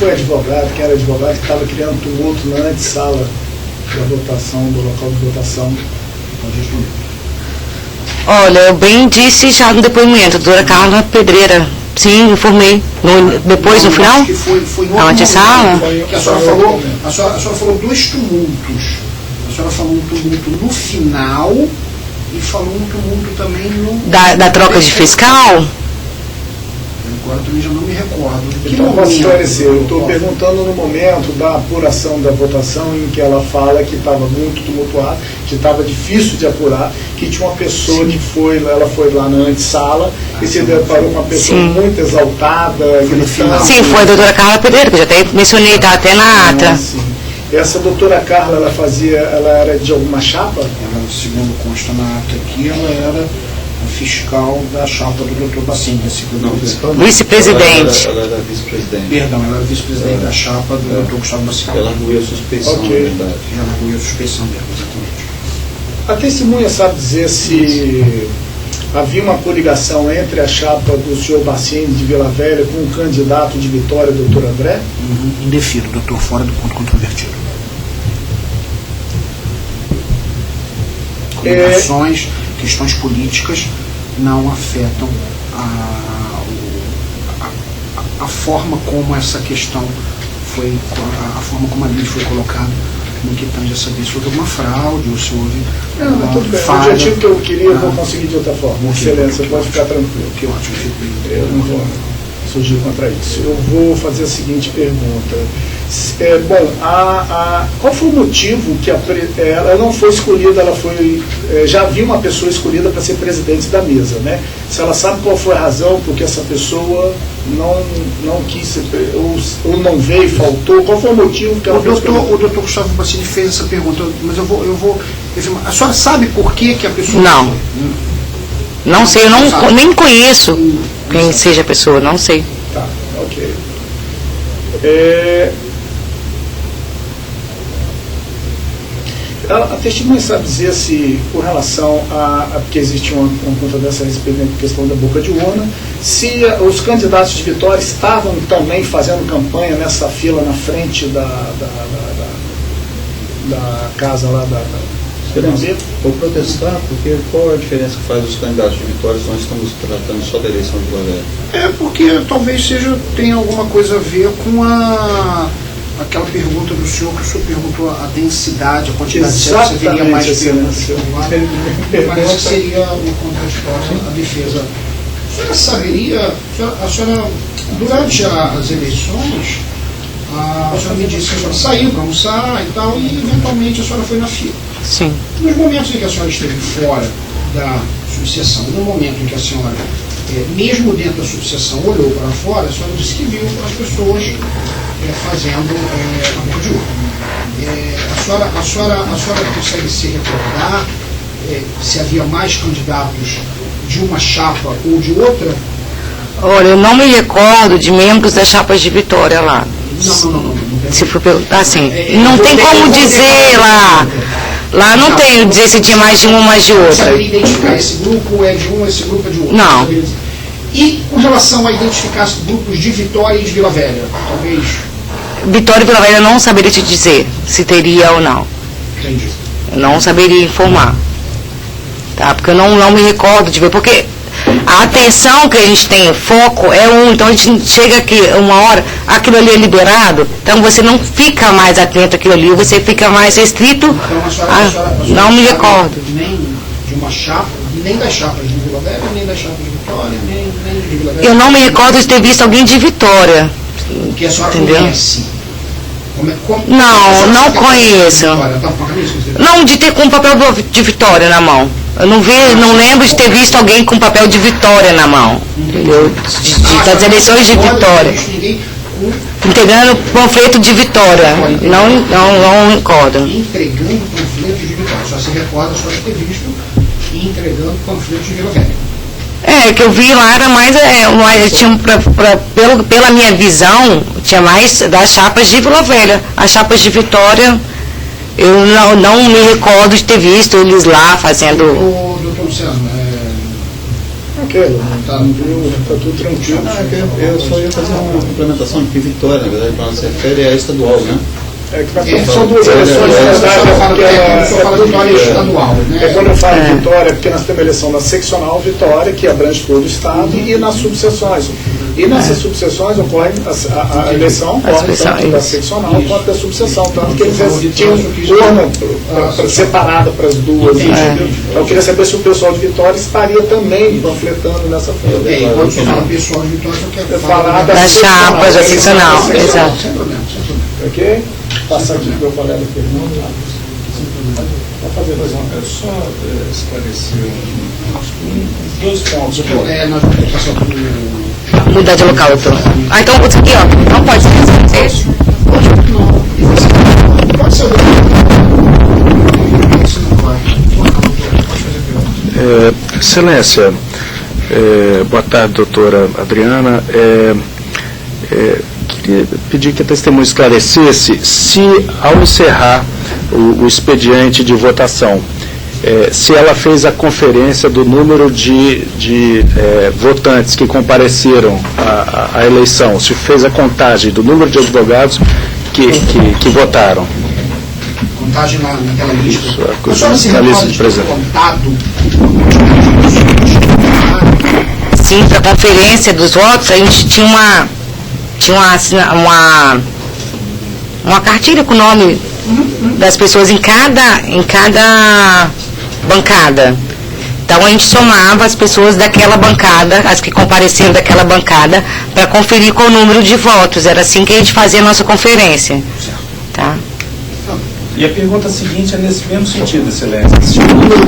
foi advogado, quem era advogado, que estava criando tumulto na antessala da votação, do local de votação. Pode responder. Olha, eu bem disse já no depoimento, doutora Carla Pedreira. Sim, informei. Depois, no final? Foi na antessala? A senhora falou dois tumultos. A senhora falou um tumulto no final e falou um tumulto também no... Da troca de fiscal? Agora eu também já não me recordo. Então, posso esclarecer, eu estou perguntando no momento da apuração da votação em que ela fala que estava muito tumultuado, que estava difícil de apurar, que tinha uma pessoa que ela foi lá na antessala e se deparou com uma pessoa muito exaltada. Sim, foi a doutora Carla Pedreira, que eu já até mencionei, está até na ata. Essa doutora Carla, ela era de alguma chapa? Ela, segundo consta na ata aqui, ela era fiscal da chapa do Dr. Bacin, vice-presidente. Ela era vice-presidente. Perdão, ela era vice-presidente da chapa do Dr. Gustavo Bacin. Ela arguiu a suspeição, na verdade. Ela arguiu a suspeição dela, exatamente. A testemunha sabe dizer se havia uma coligação entre a chapa do senhor Bacin de Vila Velha com o candidato de Vitória, doutor André? Indefiro, doutor, fora do ponto controvertido. Coligações, questões políticas não afetam a forma como essa questão foi, a forma como a lei foi colocada, no que tange a saber se houve uma fraude ou se houve o objetivo que eu queria eu vou conseguir de outra forma. Excelência, pode ficar tranquilo. Que ótimo, eu não vou surgir contra isso. Eu vou fazer a seguinte pergunta. Qual foi o motivo que ela não foi escolhida, já havia uma pessoa escolhida para ser presidente da mesa, né? Se ela sabe qual foi a razão porque essa pessoa não quis ser, ou não veio, faltou, qual foi o motivo que ela foi escolhida? O doutor Gustavo Bacini fez essa pergunta, mas eu vou a senhora sabe por que a pessoa... Não sei, eu nem conheço quem seja a pessoa, não sei. Tá, ok. A testemunha sabe dizer se, com relação porque existe uma controvérsia a respeito da questão da boca de urna, se os candidatos de Vitória estavam também fazendo campanha nessa fila na frente da casa lá da Vou protestar, porque qual é a diferença que faz os candidatos de Vitória se nós estamos tratando só da eleição de Vila Velha? Porque talvez tenha alguma coisa a ver com aquela pergunta do senhor, que o senhor perguntou a densidade, a quantidade de se haveria mais perguntas. Parece que seria uma contraditória a defesa. A senhora saberia, durante as eleições, a senhora me disse que a senhora saiu para almoçar e tal, e eventualmente a senhora foi na fila. Sim. Nos momentos em que a senhora esteve fora da subseção, no momento em que a senhora, mesmo dentro da subseção, olhou para fora, a senhora disse que viu as pessoas fazendo a boca de urna. A senhora consegue se recordar se havia mais candidatos de uma chapa ou de outra? Olha, eu não me recordo de membros das chapas de Vitória lá. Não. Se for perguntar assim, não tem como dizer lá. Lá não tem dizer se tinha mais de uma ou mais de outra. Saberia identificar esse grupo é de um, esse grupo é de outro? Não. E com relação a identificar grupos de Vitória e de Vila Velha? Talvez. Vitória e Vila Velha eu não saberia te dizer se teria ou não. Entendi. Eu não saberia informar. Tá? Porque eu não me recordo de ver. Porque a atenção que a gente tem, foco, então a gente chega aqui uma hora, aquilo ali é liberado, então você não fica mais atento àquilo ali, você fica mais restrito. Então a senhora não me recordo. Nem de uma chapa, nem das chapas de Vila Velha, nem das chapas de Vitória, nem de Vila Velha. Eu não me recordo de ter visto alguém de Vitória. Que a senhora entendeu? Conhece? Não conheço. Não de ter com papel de Vitória na mão. Eu não lembro de ter visto alguém com papel de Vitória na mão, entendeu? Das eleições de Vitória. Entregando panfleto de Vitória. Não recordo. Entregando panfleto de Vitória. Só se recorda só de ter visto entregando panfleto de Vila Velha. Que eu vi lá era mais, tinha pela minha visão, tinha mais das chapas de Vila Velha. As chapas de Vitória, eu não me recordo de ter visto eles lá fazendo... Doutor Luciano, Ok, tá tudo tranquilo. Eu só ia fazer uma complementação de Vitória, na verdade, quando se refere à estadual, né? São duas eleições, na verdade, quando eu falo Vitória, porque nós temos a eleição da seccional Vitória, que abrange todo o estado, e nas subseções. E nessas subseções ocorre a eleição tanto da seccional quanto da subseção, tanto que eles tinham urna separada para as duas. Então eu queria saber se o pessoal de Vitória estaria também panfletando nessa feira. Quando você fala pessoal de Vitória, eu quero falar da chapa, da seccional, exato. Ok? Passar aqui para eu falar da pergunta. Vou fazer mais uma coisa. Só esclarecer dois pontos. Nós vamos passar por mudar de local, então. Então, isso aqui, ó, não pode ser esse? Pode ser. Excelência, boa tarde, doutora Adriana. Queria pedir que a testemunha esclarecesse se, ao encerrar o expediente de votação, se ela fez a conferência do número de votantes que compareceram à eleição, se fez a contagem do número de advogados que votaram. Contagem naquela lista. Na lista de presidente. Sim, para a conferência dos votos, a gente tinha uma cartilha com o nome das pessoas em cada bancada. Então a gente somava as pessoas daquela bancada, as que compareceram daquela bancada, para conferir qual o número de votos. Era assim que a gente fazia a nossa conferência. Tá? E a pergunta seguinte é nesse mesmo sentido, Excelência. Se o número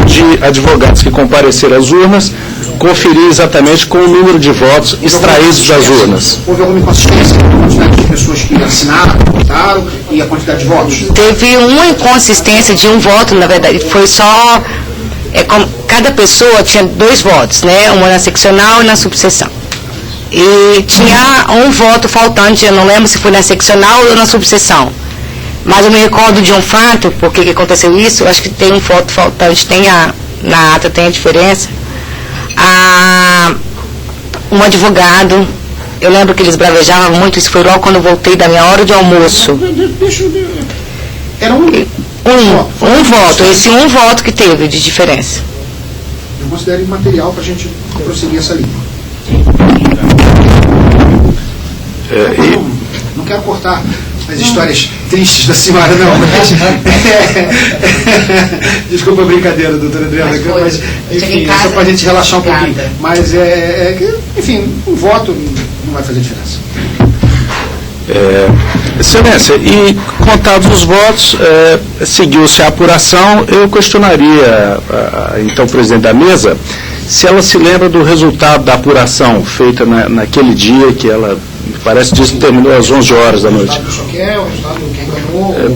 de advogados que compareceram às urnas conferir exatamente com o número de votos extraídos das urnas. Houve alguma inconsistência na quantidade de pessoas que assinaram, votaram e a quantidade de votos? Teve uma inconsistência de um voto, na verdade, foi só... cada pessoa tinha 2 votos, né? Uma na seccional e na subseção. E tinha um voto faltante, eu não lembro se foi na seccional ou na subseção. Mas eu me recordo de um fato, por que aconteceu isso, eu acho que tem um voto faltante, na ata tem a diferença. Um advogado, eu lembro que eles bravejavam muito, isso foi logo quando eu voltei da minha hora de almoço. Era um voto, esse um voto que teve de diferença. Eu considero imaterial para a gente prosseguir essa linha. Não quero cortar as histórias tristes da senhora, não. Desculpa a brincadeira, doutora Adriana, mas enfim, só para a gente relaxar um pouquinho. Mas, enfim, um voto não vai fazer diferença. Excelência, e contados os votos, seguiu-se a apuração. Eu questionaria, então, o presidente da mesa, se ela se lembra do resultado da apuração feita naquele dia, que ela, parece que terminou às 11 horas da noite.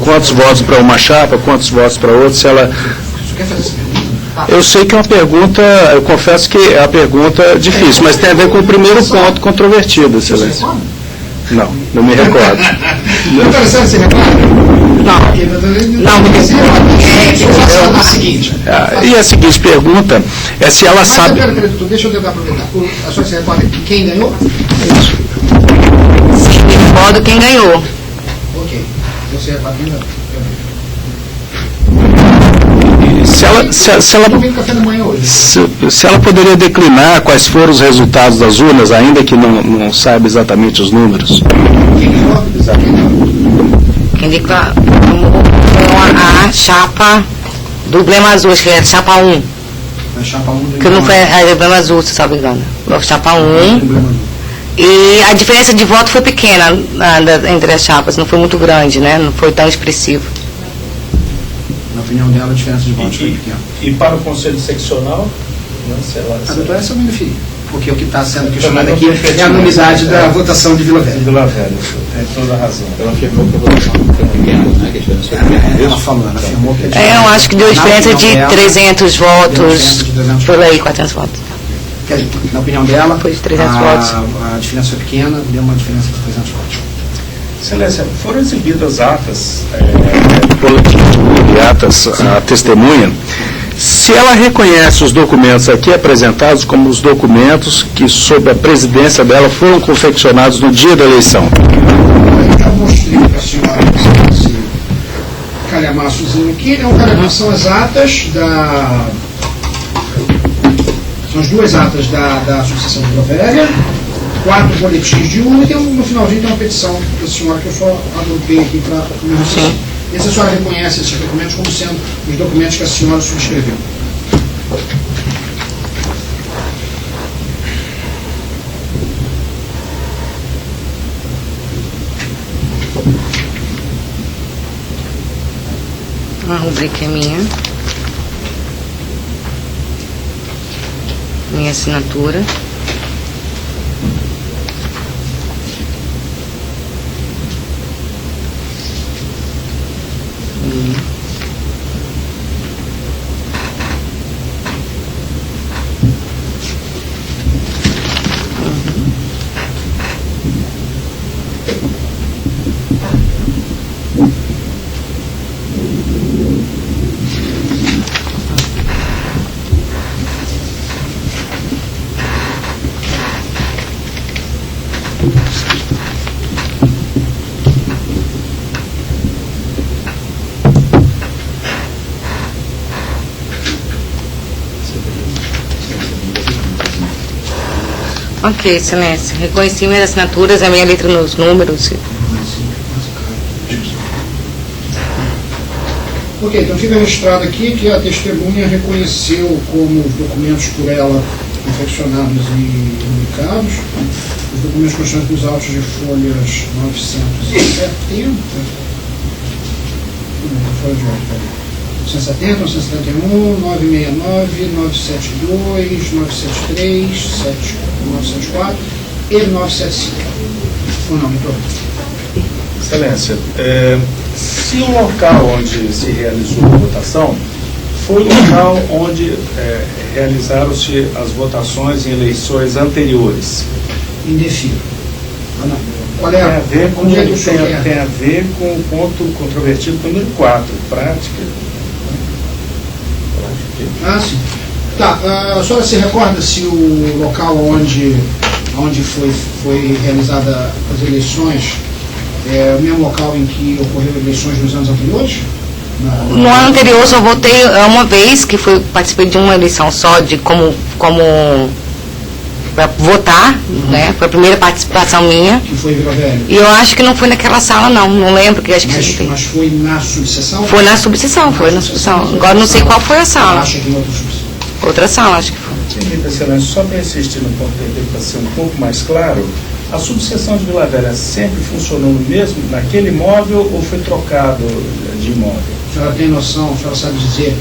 Quantos votos para uma chapa, quantos votos para outra, se ela... Eu sei que é uma pergunta, eu confesso que é uma pergunta difícil, mas tem a ver com o primeiro ponto controvertido, Excelência. Não me recordo. Doutora, você se recorda? Não, é o seguinte. E a seguinte pergunta é se ela sabe... Deixa eu tentar aproveitar. A senhora se recorda quem ganhou? Sim, me recordo quem ganhou. Ok. Você recorda quem ganhou? Se ela poderia declinar quais foram os resultados das urnas, ainda que não saiba exatamente os números. Quem declarou a chapa do Emblema Azul, acho que é a chapa 1. A chapa 1 que não foi a Emblema Azul, se não me engano. A chapa 1. E a diferença de voto foi pequena entre as chapas, não foi muito grande, né? Não foi tão expressivo. Na opinião dela, a diferença de votos foi pequena. E para o Conselho Seccional? A doutora essa é minha filha, porque o que está sendo questionado aqui é a nulidade da votação de Vila Velha. Vila Velha, tem toda a razão. Ela afirmou que a votação foi pequena, né? Que a diferença foi pequena. Ela afirmou que a diferença... Eu acho que deu diferença de 300 votos, por aí, 400 votos. Na opinião dela, foi de 300 votos. A diferença foi pequena, deu uma diferença de 300 votos. Excelência, foram exibidas atas, boletim de atas, a testemunha. Se ela reconhece os documentos aqui apresentados como os documentos que, sob a presidência dela, foram confeccionados no dia da eleição. Eu já mostrei para a senhora esse calhamaçozinho aqui. É um calhamaço, são as atas da... São as duas atas da Associação de Vila Velha, 4 boletins de urna, e no finalzinho tem uma petição da senhora que eu só agrupei aqui para me mostrar. E se a senhora reconhece esses documentos como sendo os documentos que a senhora subscreveu? A rubrica é minha assinatura. Ok, excelência. Reconheci minhas assinaturas, a minha letra nos números. Ok, então fica registrado aqui que a testemunha reconheceu como os documentos por ela confeccionados e publicados, os documentos constantes dos autos de folhas 970, 970, 971, 969, 972, 973, 974 e 975. Ou não, doutor? Excelência, se o local onde se realizou a votação foi o local onde realizaram-se as votações em eleições anteriores? Indefiro. Qual é tem a ver com, tem a ver com o ponto controvertido número 4, prática. Ah, sim. Tá, a senhora se recorda se o local onde foi realizada as eleições é o mesmo local em que ocorreram eleições nos anos anteriores? No ano anterior só votei uma vez, que participei de uma eleição só, como para votar, né? Foi a primeira participação minha. Que foi em Vila Velha? E eu acho que não foi naquela sala, não lembro. Que acho que mas foi na subseção? Foi na subseção, Agora não sei qual foi a sala. Acha que em outra subseção? Outra sala, acho que foi. Sim, excelência, só para insistir no ponto dele, para ser um pouco mais claro, a subseção de Vila Velha sempre funcionou no mesmo, naquele imóvel, ou foi trocado de imóvel? A senhora tem noção, a senhora sabe dizer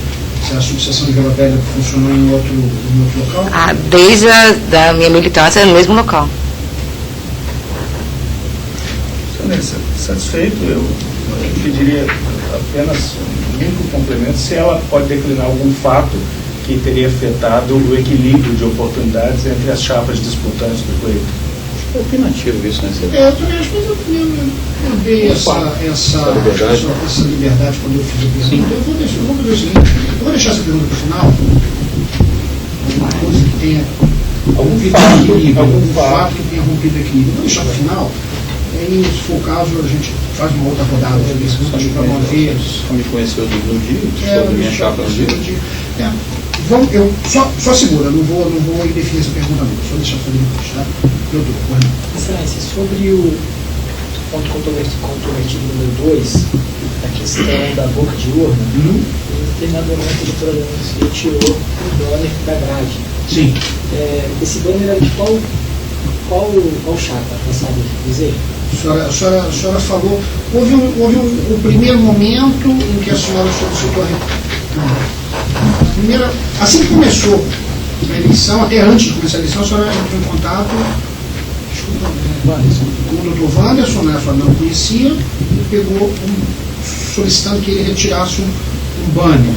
se a subseção de Vila Velha funcionou em outro local? Desde a minha militância no mesmo local. Excelência, satisfeito, eu pediria apenas um único complemento, se ela pode declinar algum fato que teria afetado o equilíbrio de oportunidades entre as chapas disputantes do pleito. É opinativo isso, né? Eu também acho que eu dei essa liberdade quando eu fiz a pergunta. Eu vou fazer o seguinte, eu vou deixar essa pergunta para o final, alguma coisa que tenha rompido o equilíbrio, algum fato que tenha rompido o equilíbrio. Eu vou deixar para o final, e aí, se for o caso, a gente faz uma outra rodada de eleições para uma vez. Me conheceu no dia, sobre minha chapa no dia. Eu só segura, não vou definir essa pergunta não, só deixar fazer depois, tá? Eu dou, correndo. Excelência, sobre o ponto controvertido número 2, a questão da boca de urna, em determinado momento do programa se retirou o banner da grade. Sim. Esse banner era de qual chapa, sabe dizer? A senhora falou, houve um primeiro momento em que a senhora solicitou assim que começou a eleição, até antes de começar a eleição, a senhora entrou em contato com o Dr. Wanderson, né, a senhora não conhecia, e pegou solicitando que ele retirasse um banner.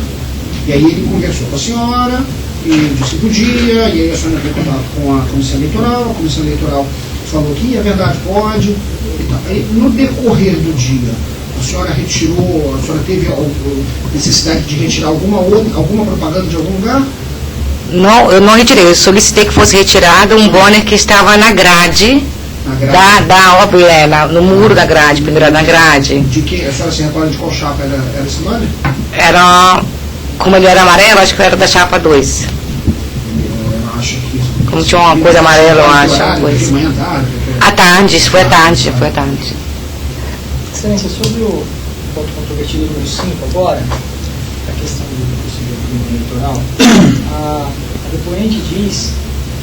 E aí ele conversou com a senhora, e disse que podia, e aí a senhora entrou em contato com a Comissão Eleitoral falou que é verdade, pode, e tal. Aí, no decorrer do dia, a A senhora retirou, a senhora teve necessidade de retirar alguma propaganda de algum lugar? Não, eu não retirei. Eu solicitei que fosse retirado um banner que estava na grade, da obra, no muro da grade, pendurado na grade. De que? A senhora se recorda de qual chapa era esse banner? Era, como ele era amarelo, acho que era da chapa 2. Eu acho que... Como tinha uma coisa amarela, eu acho. De manhã, tarde? À tarde, isso foi à tarde, foi à tarde. Excelência, sobre o ponto controvertido número 5 agora, a questão do crime eleitoral, a depoente diz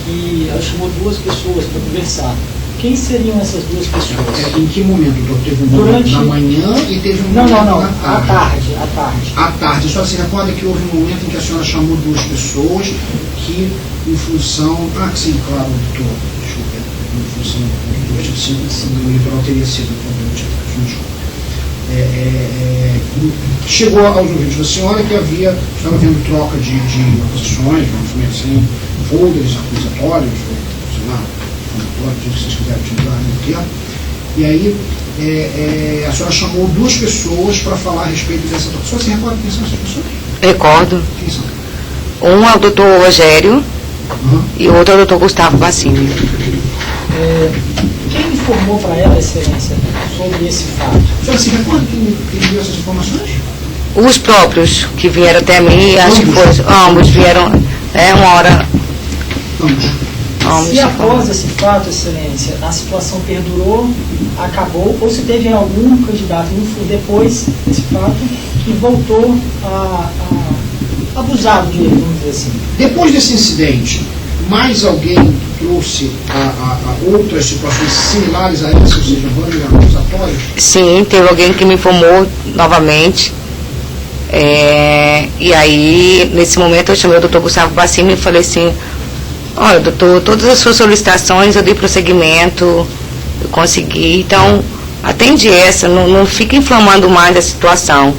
que ela chamou 2 pessoas para conversar. Quem seriam essas 2 pessoas? Em que momento, doutor? Teve um Durante... momento na manhã e teve um não, momento à tarde. À tarde. A senhora se recorda que houve um momento em que a senhora chamou 2 pessoas que, em função... Ah, sim, claro, doutor. Deixa eu ver. Em função do eleitoral teria sido... chegou aos ouvidos da senhora que estava havendo troca de acusações, vamos assim, folders acusatórios, sei lá, o que vocês quiserem utilizar no tempo. E aí a senhora chamou 2 pessoas para falar a respeito dessa troca. A senhora se recorda quem são essas pessoas? Recordo. Quem são? Um é o doutor Rogério e o outro é o doutor Gustavo Bassini. Quem informou para ela, Excelência, sobre esse fato? A senhora se recorda quem deu essas informações? Os próprios que vieram até mim, acho que foi, ambos vieram, uma hora. Se após esse fato, Excelência, a situação perdurou, acabou, ou se teve algum candidato depois desse fato que voltou a abusar do direito, vamos dizer assim. Depois desse incidente, mais alguém trouxe a outras situações similares a essa, ou seja, banner acusatórios? Sim, teve alguém que me informou novamente. E aí, nesse momento, eu chamei o doutor Gustavo Bassini e falei assim: olha, doutor, todas as suas solicitações eu dei prosseguimento, eu consegui, então atende essa, não fica inflamando mais a situação.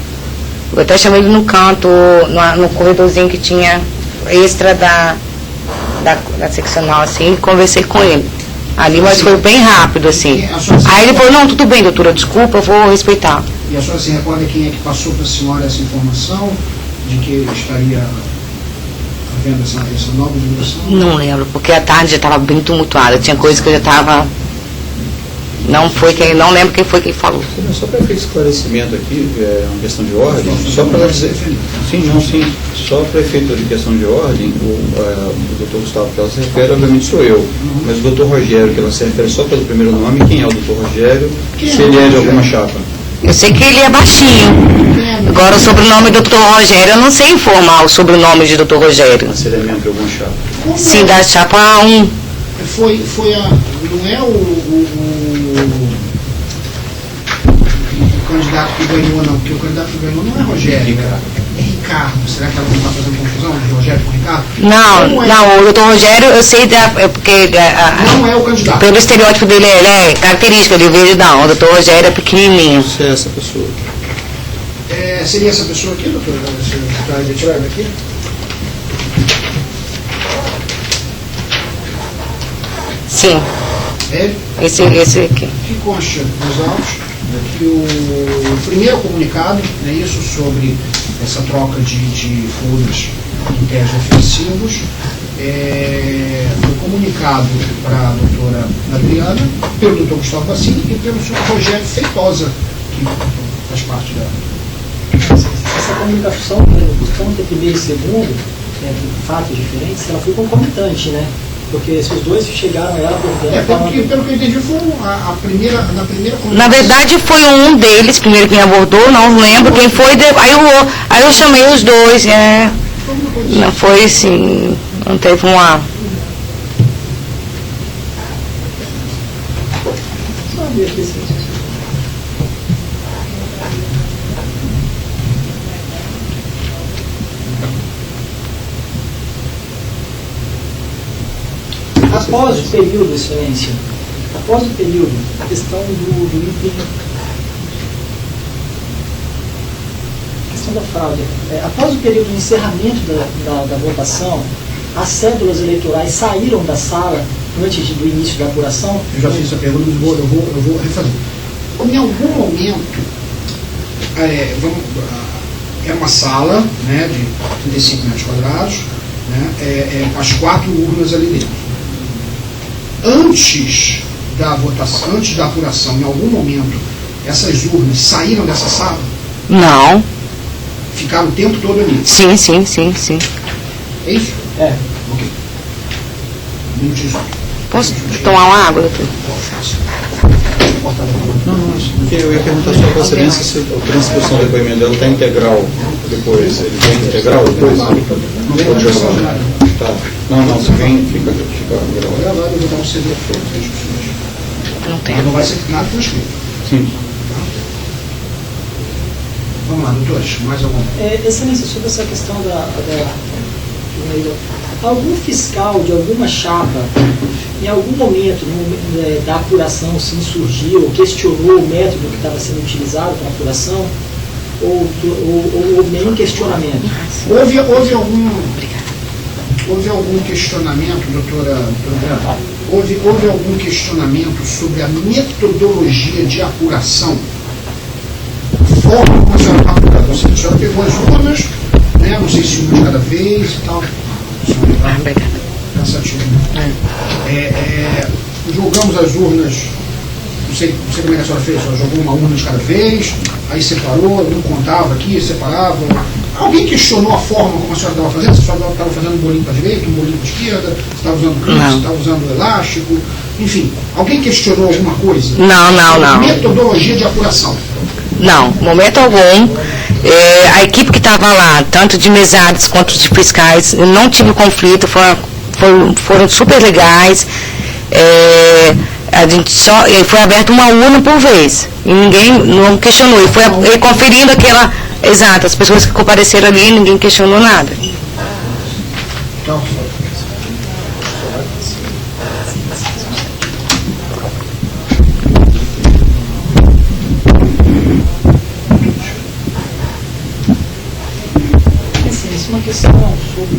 Eu até chamei ele no canto, no corredorzinho que tinha extra da seccional, assim, e conversei com ele. Ali, mas foi bem rápido, assim. Aí ele falou: não, tudo bem, doutora, desculpa, eu vou respeitar. E a senhora se recorda quem é que passou para a senhora essa informação de que estaria havendo essa nova divulgação? Não lembro, porque a tarde já estava bem tumultuada, tinha coisas que eu já estava... Não lembro quem foi quem falou. Só para efeito de esclarecimento aqui, é uma questão de ordem, só para dizer... Sim, só para efeito de questão de ordem, o doutor Gustavo que ela se refere, obviamente sou eu, mas o doutor Rogério, que ela se refere só pelo primeiro nome, quem é o doutor Rogério, se ele é de alguma chapa? Eu sei que ele é baixinho. Agora, o sobrenome do Dr. Rogério, eu não sei informar o sobrenome de Dr. Rogério. Mas ele é membro de alguma chapa? Sim, da chapa 1. Não é o candidato que ganhou, não, porque o candidato que ganhou não é Rogério. É Ricardo. Será que ela não está fazendo confusão de Rogério com Ricardo? Não, o Dr. Rogério, eu sei porque... não é o candidato. Pelo estereótipo dele, ele é característica de verdão. O Dr. Rogério é pequenininho. Você é essa pessoa? Seria essa pessoa aqui, doutor? Está retirando aqui? Sim. É? Esse aqui. Que consta nos autos que o primeiro comunicado, isso sobre essa troca de folders em tese ofensivos, foi comunicado para a doutora Adriana, pelo doutor Gustavo Bassini e pelo senhor Rogério Feitosa, que faz parte dela. Essa comunicação, tanto primeiro e segundo, fatos diferentes, ela foi concomitante, né? Porque esses dois chegaram a ela por dentro. Pelo que eu entendi, foi na primeira comunicação. Na verdade, foi um deles, primeiro quem abordou, não lembro quem foi. Aí eu chamei os dois, Não foi assim, não teve uma... Após o período, Excelência, após o período, a questão do empenho, a questão da fraude, após o período de encerramento da votação, as cédulas eleitorais saíram da sala antes do início da apuração? Eu já fiz essa pergunta, eu vou refazer. Em algum momento, é uma sala, né, de 35 metros quadrados, né, com as 4 urnas ali dentro. Antes da votação, antes da apuração, em algum momento, essas urnas saíram dessa sala? Não. Ficaram o tempo todo ali? Sim. É isso? É. Ok. Posso tomar uma água, doutor? Não, porque eu ia perguntar só para a Excelência se a transcrição do depoimento dela está integral depois. Ele vem integral depois? Tá. Não, se vem, fica gravado. Gravado, eu vou dar um CD Não tem. não vai ser nada transcrito. Sim. Vamos lá, doutores, mais algum? Excelência, sobre essa questão algum fiscal de alguma chapa, em algum momento da apuração, se insurgiu ou questionou o método que estava sendo utilizado para a apuração, ou nenhum questionamento? Houve algum questionamento, doutora? Houve algum questionamento sobre a metodologia de apuração? A forma como a senhora está apurando? A senhora pegou as urnas, né? Não sei se uma de cada vez e tal. Cansativo. Jogamos as urnas, não sei como é que a senhora fez, a senhora jogou uma urna de cada vez, aí separou, não contava aqui, separava. Alguém questionou a forma como a senhora estava fazendo? Se a senhora estava fazendo um bolinho para a direita, um bolinho para a esquerda, se estava usando clipe, se estava usando elástico, enfim. Alguém questionou alguma coisa? Não. Metodologia de apuração? Não, momento algum. A equipe que estava lá, tanto de mesados quanto de fiscais, eu não tive conflito, foram super legais. A gente foi aberta uma urna por vez e ninguém não questionou. E foi conferindo as pessoas que compareceram ali, ninguém questionou nada. Então, uma questão sobre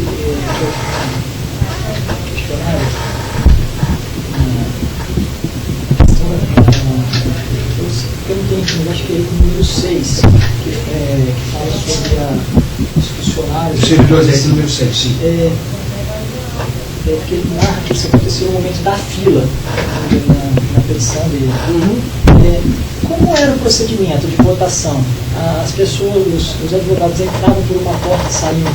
eu não tenho aqui, acho que é o número 6, que fala sobre os funcionários. Os servidores número 6, sim. Porque ele narra que isso aconteceu no momento da fila, na petição dele. Como era o procedimento de votação? As pessoas, os advogados entravam por uma porta e saíam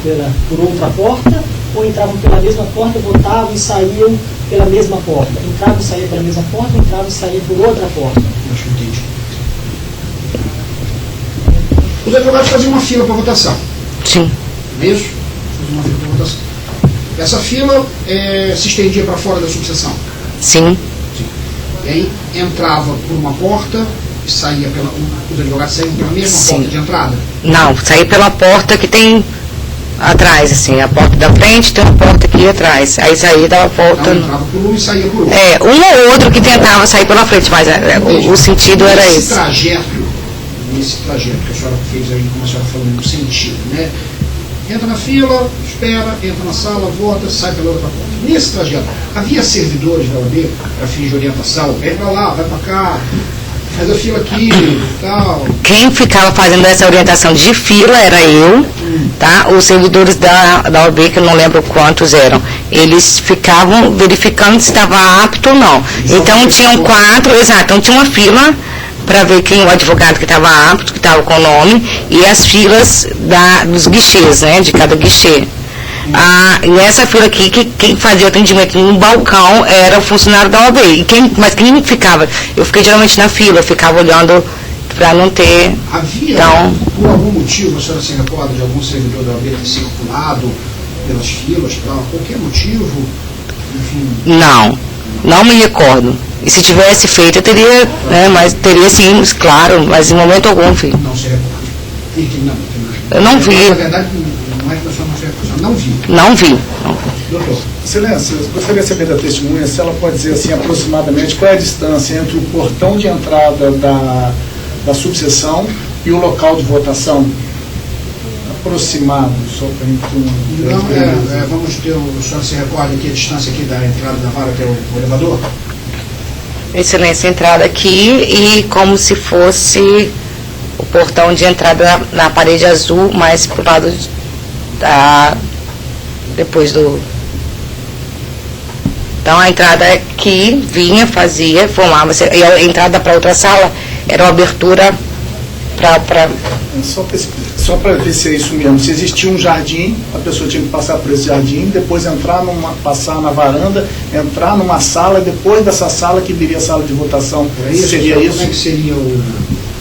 por outra porta, ou entravam pela mesma porta, votavam e saíam pela mesma porta? Entravam e saíam pela mesma porta, entravam e saíam por outra porta? Acho que entendi. Os advogados faziam uma fila para votação. Sim. Mesmo? Faziam uma fila para votação. Essa fila se estendia para fora da subseção? Sim. E aí entrava por uma porta e saía os advogados saíam pela mesma Sim. porta de entrada? Não, saí pela porta que tem atrás, assim, a porta da frente tem uma porta aqui atrás. Aí saía dava volta. Não, entrava por um e saía por outro. Um ou outro que tentava sair pela frente, mas o sentido era esse. Nesse trajeto que a senhora fez aí, como a senhora falou, no sentido, né? Entra na fila, espera, entra na sala, vota, sai pela outra porta. Nesse trajeto, havia servidores da OAB para fins de orientação? Vai para lá, vai para cá, faz a fila aqui e tal. Quem ficava fazendo essa orientação de fila era eu, tá? Os servidores da OAB, que eu não lembro quantos eram, eles ficavam verificando se estava apto ou não. Então tinham 4, exato, então tinha uma fila para ver quem o advogado que estava apto, que estava com o nome, e as filas dos guichês, né, de cada guichê. E nessa fila aqui, quem fazia o atendimento no balcão era o funcionário da OAB. Mas quem ficava? Eu fiquei geralmente na fila, eu ficava olhando para não ter... Havia, por algum motivo, a senhora se recorda de algum servidor da OAB ter circulado pelas filas, para qualquer motivo, enfim... Não me recordo. E se tivesse feito, eu teria, né, mas teria sim, claro, mas em momento algum, filho. Não se recorda. Eu não vi. Na verdade, não é que a senhora não se recorda, não vi. Não vi. Doutor. Excelência, eu gostaria de saber da testemunha se ela pode dizer assim, aproximadamente, qual é a distância entre o portão de entrada da subseção e o local de votação? Aproximado, só para a gente ter uma... Então, vamos ter, o senhor se recorda aqui a distância aqui da entrada da vara até o elevador? Excelência, entrada aqui e como se fosse o portão de entrada na parede azul, mais pro lado depois do... Então a entrada aqui vinha, fazia, formava, e a entrada para outra sala era uma abertura para... Só para ver se é isso mesmo, se existia um jardim, a pessoa tinha que passar por esse jardim, depois passar na varanda, entrar numa sala, depois dessa sala que viria a sala de votação. Seria isso? Como é que seria o...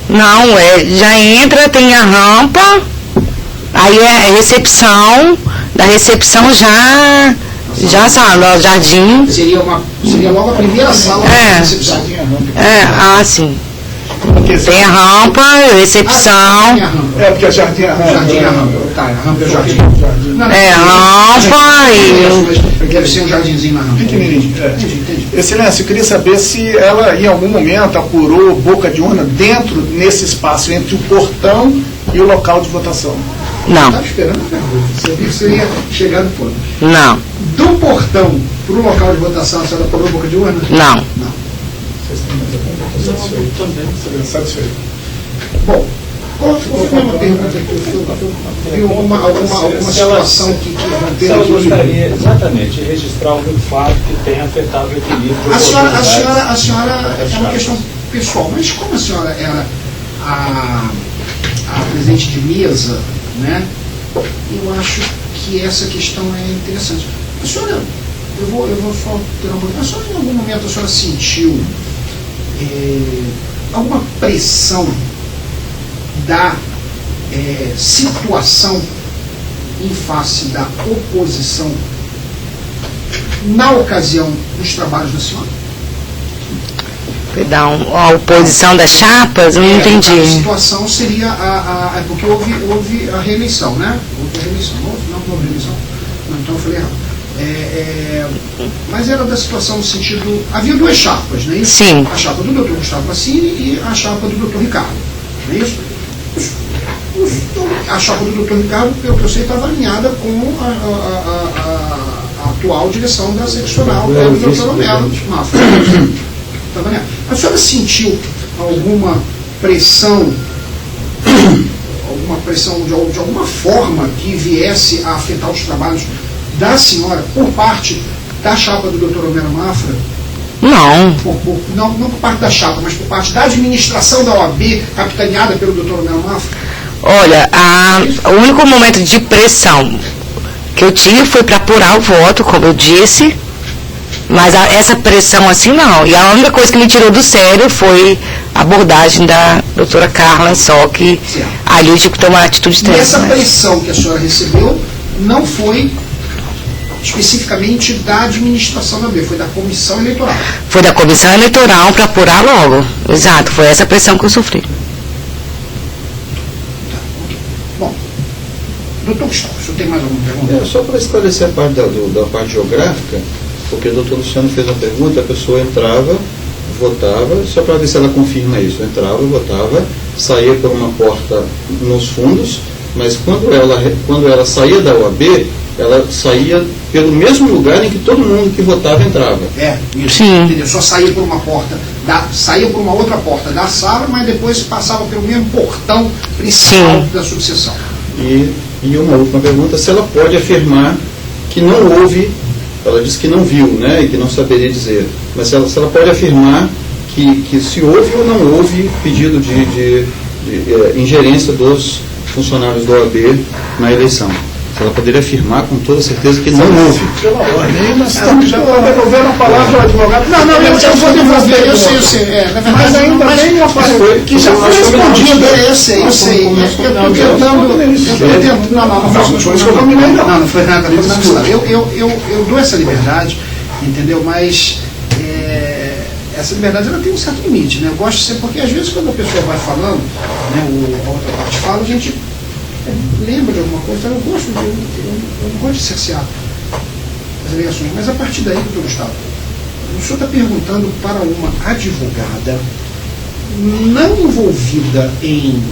Não, já entra, tem a rampa, aí é a recepção, da recepção já sabe, o jardim. Seria logo a primeira sala da recepção. Sim. Tem a rampa, recepção. Porque a jardim é a rampa. Jardim é a rampa. Tá, a rampa é o jardim. A rampa e... Deve ser um jardinzinho na rampa. Pequenininho. Entendi. Excelência, eu queria saber se ela, em algum momento, apurou boca de urna dentro, nesse espaço, entre o portão e o local de votação. Não. Estava esperando a pergunta. Você viu que você ia chegar no ponto. Não. Do portão para o local de votação, a senhora apurou boca de urna? Não. Satisfeito. Bom, qual foi uma pergunta que viu alguma situação que Se ela gostaria exatamente de registrar algum fato que tenha afetado o equilíbrio. A senhora é uma questão pessoal, mas como a senhora era a presidente de mesa, né? Eu acho que essa questão é interessante. A senhora, eu vou só ter uma pergunta. A senhora, em algum momento, a senhora sentiu alguma pressão da situação em face da oposição na ocasião dos trabalhos da senhora? Perdão, a oposição das chapas? Eu não entendi. A situação seria porque houve a reeleição, né? Houve a reeleição. Não houve reeleição. Não, então eu falei errado. Mas era da situação no sentido... Havia duas chapas, não é isso? Sim. A chapa do Dr. Gustavo Massini e a chapa do Dr. Ricardo, não é isso? A chapa do Dr. Ricardo, pelo que eu sei, estava alinhada com a atual direção da seccional, que era o Dr. Romero Mafra. A senhora sentiu alguma pressão de alguma forma que viesse a afetar os trabalhos da senhora por parte da chapa do Dr. Romero Mafra? Não. Não por parte da chapa, mas por parte da administração da OAB, capitaneada pelo Dr. Romero Mafra? Olha, o único momento de pressão que eu tive foi para apurar o voto, como eu disse, mas essa pressão assim não. E a única coisa que me tirou do sério foi a abordagem da doutora Carla, só que ali eu tive que tomar uma atitude E essa né? pressão que a senhora recebeu não foi especificamente da administração da OAB, foi da comissão eleitoral. Foi da comissão eleitoral para apurar logo. Exato, foi essa pressão que eu sofri. Bom, doutor Gustavo, o senhor tem mais alguma pergunta? Só para esclarecer a parte da parte geográfica, porque o doutor Luciano fez uma pergunta, a pessoa entrava, votava, só para ver se ela confirma isso, entrava, votava, saía por uma porta nos fundos, mas quando ela saía da OAB, ela saía pelo mesmo lugar em que todo mundo que votava entrava. Isso. Sim. Entendeu? Só saía por uma porta, saía por uma outra porta da sala, mas depois passava pelo mesmo portão principal da subseção. E uma última pergunta, se ela pode afirmar que não houve, ela disse que não viu, né, e que não saberia dizer, mas se ela pode afirmar que se houve ou não houve pedido de ingerência dos funcionários do OAB na eleição. Ela poderia afirmar com toda certeza que não houve. Pela ordem, nós estamos já devolvendo a palavra ao advogado. Não, eu vou devolver, eu sei. Na verdade, mas ainda tem uma palavra que já foi respondida. Eu sei. Eu estou tentando. Não foi nada. Eu dou essa liberdade, entendeu? Mas essa liberdade ela tem um certo limite, né? Eu gosto de ser, porque às vezes quando a pessoa vai falando, né, a outra parte fala, a gente lembra de alguma coisa, eu não gosto de cercear as alegações, mas a partir daí, doutor Gustavo, o senhor está perguntando para uma advogada não envolvida em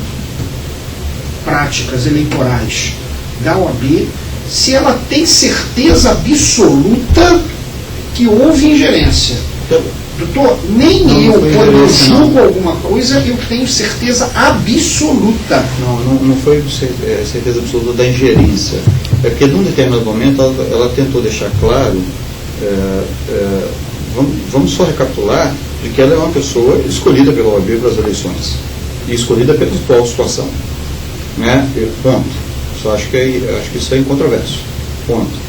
práticas eleitorais da OAB se ela tem certeza absoluta que houve ingerência. Doutor, nem eu, quando eu julgo alguma coisa, eu tenho certeza absoluta. Não foi certeza absoluta da ingerência. É porque, num determinado momento, ela tentou deixar claro, vamos só recapitular, de que ela é uma pessoa escolhida pela OAB para as eleições, e escolhida pela atual situação. Né? Ponto. Só acho que isso é incontroverso. Ponto.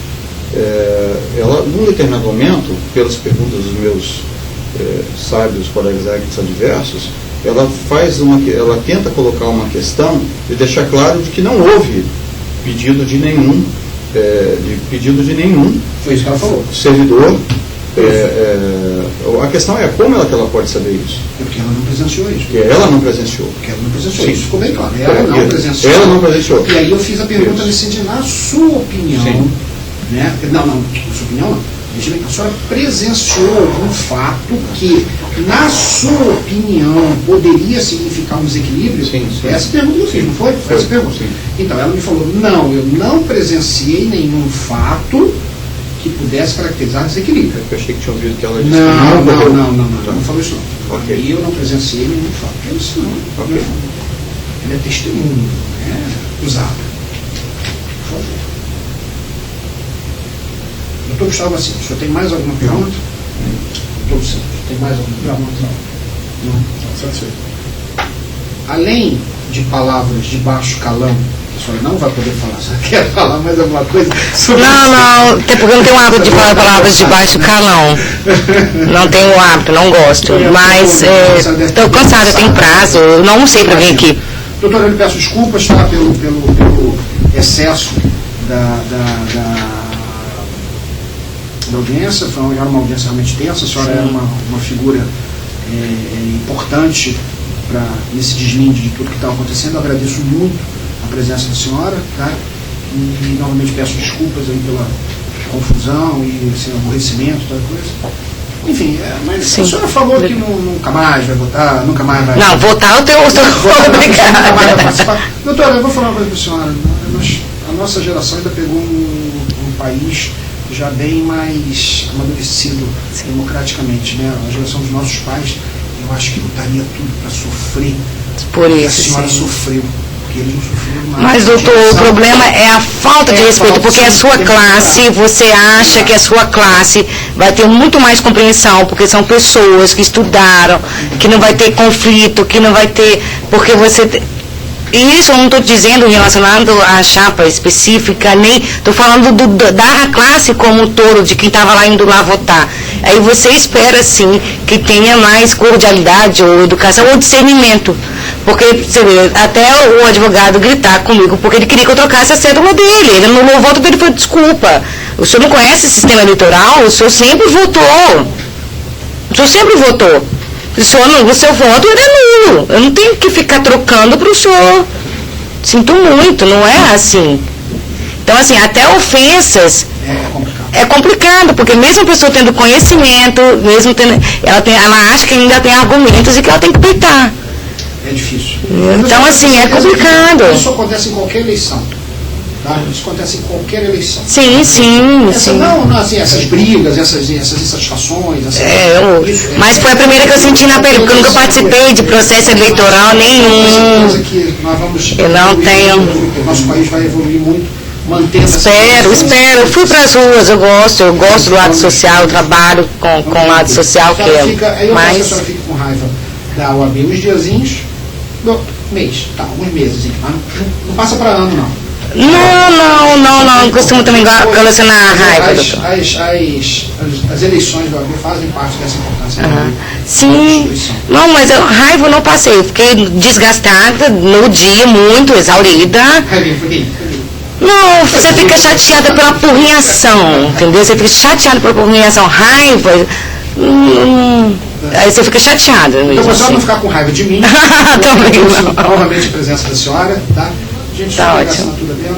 Ela, num determinado momento, pelas perguntas dos meus sábios colegas técnicos adversos, ela tenta colocar uma questão e deixar claro de que não houve pedido de nenhum foi isso que ela falou. Servidor. A questão é como que ela pode saber isso? Porque ela não presenciou isso. Porque ela não presenciou. Porque ela não presenciou. Sim. Isso ficou bem claro. Ela não presenciou. Ela não presenciou. E aí eu fiz a pergunta nesse sentido, na sua opinião, sim, né? Não, na sua opinião não. A senhora presenciou algum fato que, na sua opinião, poderia significar um desequilíbrio? Sim, sim. Essa pergunta eu fiz, não foi? Foi essa pergunta. Sim. Então, ela me falou, não, eu não presenciei nenhum fato que pudesse caracterizar desequilíbrio. Eu achei que tinha ouvido que ela disse não falou isso não. Okay. E eu não presenciei nenhum fato. Eu disse não. Okay. Ele é testemunho, usado. Por favor. Doutor Gustavo Assis, o senhor tem mais alguma pergunta? Doutor Santos, tem mais alguma pergunta? Não. Satisfeito. Além de palavras de baixo calão, a senhora não vai poder falar, você quer falar mais alguma coisa? Não, até porque eu não tenho o hábito de falar palavras de baixo calão. Não tenho o hábito, não gosto. Mas estou cansada, tem prazo, eu não sei para vir aqui. Doutor, eu lhe peço desculpas, tá, pelo excesso da audiência. Era uma audiência realmente tensa. A senhora é uma figura importante nesse desminde de tudo que está acontecendo. Eu agradeço muito a presença da senhora, tá? E novamente peço desculpas aí pela confusão e esse aborrecimento, toda coisa. Enfim, mas sim, a senhora falou que nunca mais vai votar, nunca mais vai... Não, votar eu estou obrigada. Doutora, eu vou falar uma coisa para a senhora. A nossa geração ainda pegou um país já bem mais amadurecido, sim, democraticamente, né? A geração dos nossos pais, eu acho que botaria tudo para sofrer. Por isso, a senhora sofreu. Eles não sofreram nada. Mas, doutor, o problema é a falta de respeito, porque a sua classe, você acha que a sua classe vai ter muito mais compreensão, porque são pessoas que estudaram, que não vai ter conflito, que não vai ter, porque você... E isso eu não estou dizendo relacionado à chapa específica, nem estou falando da classe como um todo, de quem estava lá indo lá votar. Aí você espera, sim, que tenha mais cordialidade, ou educação, ou discernimento. Porque, você vê, até o advogado gritar comigo, porque ele queria que eu trocasse a cédula dele. Ele anulou o voto dele, foi desculpa. O senhor não conhece o sistema eleitoral? O senhor sempre votou. O senhor sempre votou. O seu voto é nulo. Eu não tenho que ficar trocando para o senhor. Sinto muito, não é assim. Então, assim, até ofensas é complicado, porque mesmo a pessoa tendo conhecimento, mesmo tendo, ela acha que ainda tem argumentos e que ela tem que peitar. É difícil. Então, assim, é complicado. Isso acontece em qualquer eleição. Tá? Isso acontece em qualquer eleição. Sim. Não, assim, essas brigas, essas insatisfações. Mas foi a primeira que eu senti na pele, porque eu nunca participei de processo eleitoral nenhum. Eu não tenho. O nosso país vai evoluir muito, mantendo Espero. Eu fui para as ruas, eu gosto do lado social, eu trabalho com o lado social, que é. Mas a senhora fica com raiva da OAB uns diazinhos, mês, tá, alguns meses, mas não passa para ano, não. Não costumo também relacionar a raiva, doutor. As eleições da OAB fazem parte dessa importância. Sim, não, mas a raiva eu não passei, eu fiquei desgastada no dia, muito exaurida. Não, você fica chateada pela porrinhação, entendeu? Você fica chateada pela porrinhação, raiva... Aí você fica chateada. Então, para a senhora não ficar com raiva de mim, também não. Novamente a presença da senhora, tá? A gente tá ótimo. Dela,